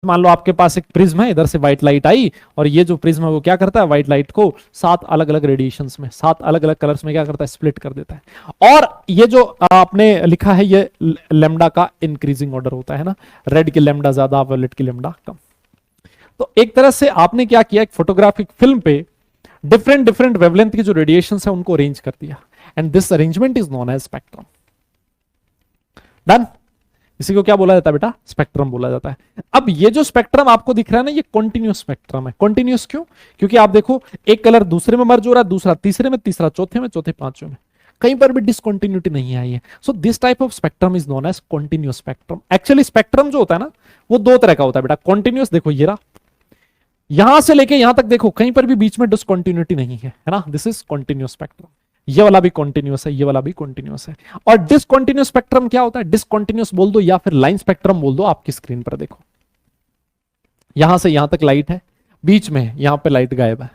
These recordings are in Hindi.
मान लो आपके पास एक प्रिज्म है, इधर से व्हाइट लाइट आई और ये जो प्रिज्म है वो क्या करता है, व्हाइट लाइट को 7 अलग अलग रेडिएशंस में, 7 अलग अलग कलर्स में क्या करता है, स्प्लिट कर देता है। और ये जो आपने लिखा है ये लेमडा का इंक्रीजिंग ऑर्डर होता है ना, रेड की लेमडा ज्यादा, वायलेट की लेमडा कम। तो एक तरह से आपने क्या किया, एक फोटोग्राफिक फिल्म पे डिफरेंट डिफरेंट वेवलेंथ की जो रेडिएशंस है उनको अरेंज कर दिया, and this arrangement is known as spectrum. Done. इसी को क्या बोला जाता है बेटा, स्पेक्ट्रम बोला जाता है। अब ये जो स्पेक्ट्रम आपको दिख रहा है ना, ये कॉन्टिन्यूस स्पेक्ट्रम है। कॉन्टिन्यूस क्यों? क्योंकि आप देखो एक कलर दूसरे में मर्ज हो रहा है, दूसरा तीसरे में, तीसरा चौथे में, चौथे पांचवें में, कहीं पर भी डिसकंटिन्यूटी नहीं आई है। So this type of spectrum is known as continuous spectrum. Actually spectrum जो होता है ना वो दो तरह का होता है बेटा। कॉन्टिन्यूस देखो ये रहा, यहां से लेके यहां तक देखो कहीं पर भी बीच में डिसकंटिन्यूटी नहीं है, है ना, दिस इज कॉन्टिन्यूस स्पेक्ट्रम। ये वाला भी कॉन्टिन्यूस है, ये वाला भी कॉन्टिन्यूस है। और डिसकंटिन्यूस स्पेक्ट्रम क्या होता है, डिसकंटिन्यूस बोल दो या फिर लाइन स्पेक्ट्रम बोल दो। आपकी स्क्रीन पर देखो यहां से यहां तक लाइट है, बीच में यहां पे लाइट गायब है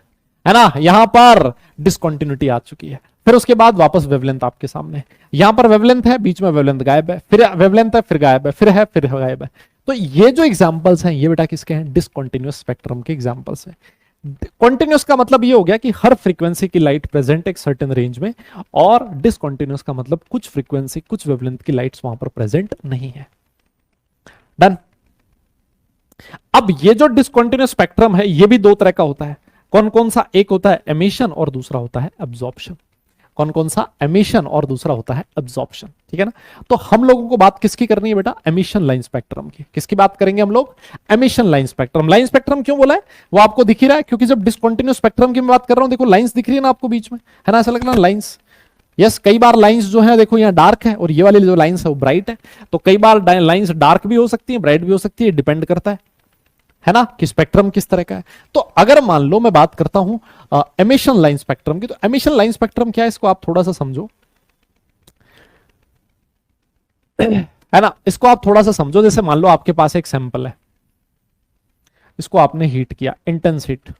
ना, यहां पर डिसकंटिन्यूटी आ चुकी है, फिर उसके बाद वापस वेवलेंथ आपके सामने, यहां पर वेवलेंथ है, बीच में वेवलेंथ गायब है, फिर वेवलेंथ है, फिर गायब है, फिर गायब है। तो ये जो एग्जांपल्स हैं ये बेटा किसके हैं, डिसकंटिन्यूस स्पेक्ट्रम के एग्जांपल्स हैं। कॉन्टिन्यूस का मतलब ये हो गया कि हर फ्रीक्वेंसी की लाइट प्रेजेंट एक सर्टेन रेंज में, और डिसकंटिन्यूस का मतलब कुछ फ्रीक्वेंसी कुछ वेवलेंथ की लाइट्स वहां पर प्रेजेंट नहीं है। डन। अब ये जो डिसकंटिन्यूस स्पेक्ट्रम है ये भी दो तरह का होता है। कौन कौन सा, एक होता है एमिशन और दूसरा होता है एब्जॉर्प्शन। कौन कौन सा, एमिशन और दूसरा होता है एब्जॉर्प्शन, ठीक है ना। तो हम लोगों को बात किसकी करनी है बेटा, एमिशन लाइन स्पेक्ट्रम की। किसकी बात करेंगे हम लोग, emission line spectrum. Line spectrum क्यों बोला है, वो आपको दिख ही रहा है, क्योंकि जब डिसकंटिन्यूस स्पेक्ट्रम की मैं बात कर रहा हूं, देखो लाइंस दिख रही है ना आपको बीच में, है ना, ऐसा लग रहा है लाइंस। यस, कई बार लाइंस जो है देखो यहाँ डार्क है और ये वाली जो लाइंस है वो ब्राइट है। तो कई बार लाइंस डार्क भी हो सकती है, ब्राइट भी हो सकती है, डिपेंड करता है ना, कि स्पेक्ट्रम किस तरह का है। तो अगर मान लो मैं बात करता हूं एमिशन लाइन स्पेक्ट्रम की, तो एमिशन लाइन स्पेक्ट्रम क्या है, इसको आप थोड़ा सा समझो, है ना, इसको आप थोड़ा सा समझो। जैसे मान लो आपके पास एक सैंपल है, इसको आपने हीट किया, इंटेंस हीट,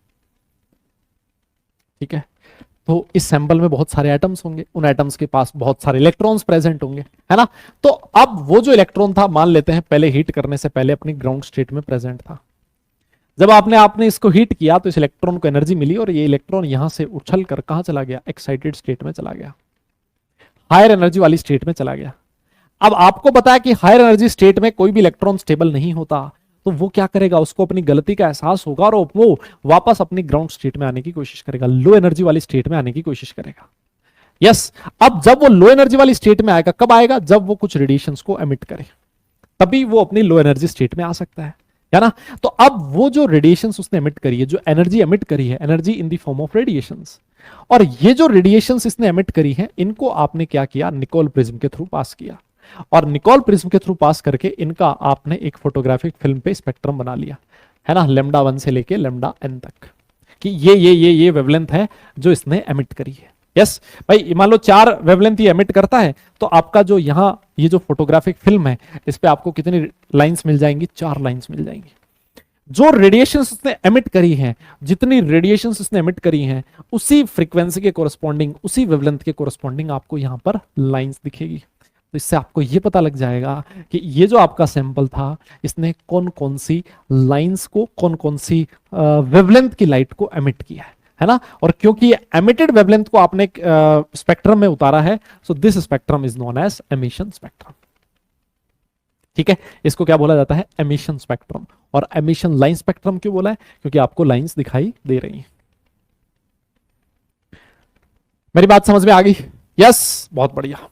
ठीक है। तो इस सैंपल में बहुत सारे एटम्स होंगे, उन एटम्स के पास बहुत सारे इलेक्ट्रॉन्स प्रेजेंट होंगे, है ना। तो अब वो जो इलेक्ट्रॉन था, मान लेते हैं पहले हीट करने से पहले अपनी ग्राउंड स्टेट में प्रेजेंट था। जब आपने इसको हीट किया तो इस इलेक्ट्रॉन को एनर्जी मिली, और ये इलेक्ट्रॉन यहां से उछल कर कहां चला गया, एक्साइटेड स्टेट में चला गया, हायर एनर्जी वाली स्टेट में चला गया। अब आपको बताया कि हायर एनर्जी स्टेट में कोई भी इलेक्ट्रॉन स्टेबल नहीं होता, तो वो क्या करेगा, उसको अपनी गलती का एहसास होगा और वो वापस अपनी ग्राउंड स्टेट में आने की कोशिश करेगा, लो एनर्जी वाली स्टेट में आने की कोशिश करेगा। यस, अब जब वो लो एनर्जी वाली स्टेट में आएगा, कब आएगा, जब वो कुछ रेडिएशंस को एमिट करे, तभी वो अपनी लो एनर्जी स्टेट में आ सकता है ना। तो अब वो जो रेडिएशंस उसने एमिट करी है, जो एनर्जी एमिट करी है, energy in the form of radiations, और ये जो रेडिएशंस इसने एमिट करी है, इनको आपने क्या किया, निकोल प्रिज्म के थ्रू पास किया, और निकोल प्रिज्म के थ्रू पास करके इनका आपने एक फोटोग्राफिक फिल्म पे स्पेक्ट्रम बना लिया, है ना, लेमडा 1 से लेके लेमडा n तक, कि ये वेवलेंथ है जो इसने एमिट करी है। यस भाई, मान लो 4 वेवलेंथ ये एमिट करता है, तो आपका जो यहाँ ये जो फोटोग्राफिक फिल्म है, इस पे आपको कितनी लाइंस मिल जाएंगी, 4 लाइंस मिल जाएंगी। जो रेडिएशंस इसने एमिट करी हैं, जितनी रेडिएशंस इसने एमिट करी हैं, उसी फ्रीक्वेंसी के कोरस्पॉन्डिंग, उसी वेवलेंथ के कोरस्पॉन्डिंग आपको यहाँ पर लाइंस दिखेगी। तो इससे आपको ये पता लग जाएगा कि ये जो आपका सैंपल था, इसने कौन कौन सी लाइंस को, कौन कौन सी वेवलेंथ की लाइट को एमिट किया है ना। और क्योंकि एमिटेड वेवलेंथ को आपने स्पेक्ट्रम में उतारा है, so this spectrum is known as emission spectrum, ठीक है। इसको क्या बोला जाता है, एमिशन स्पेक्ट्रम। और एमिशन लाइन स्पेक्ट्रम क्यों बोला है, क्योंकि आपको लाइंस दिखाई दे रही हैं। मेरी बात समझ में आ गई? यस, बहुत बढ़िया।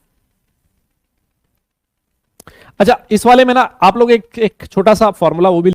अच्छा, इस वाले में ना आप लोग एक छोटा सा फॉर्मूला वो भी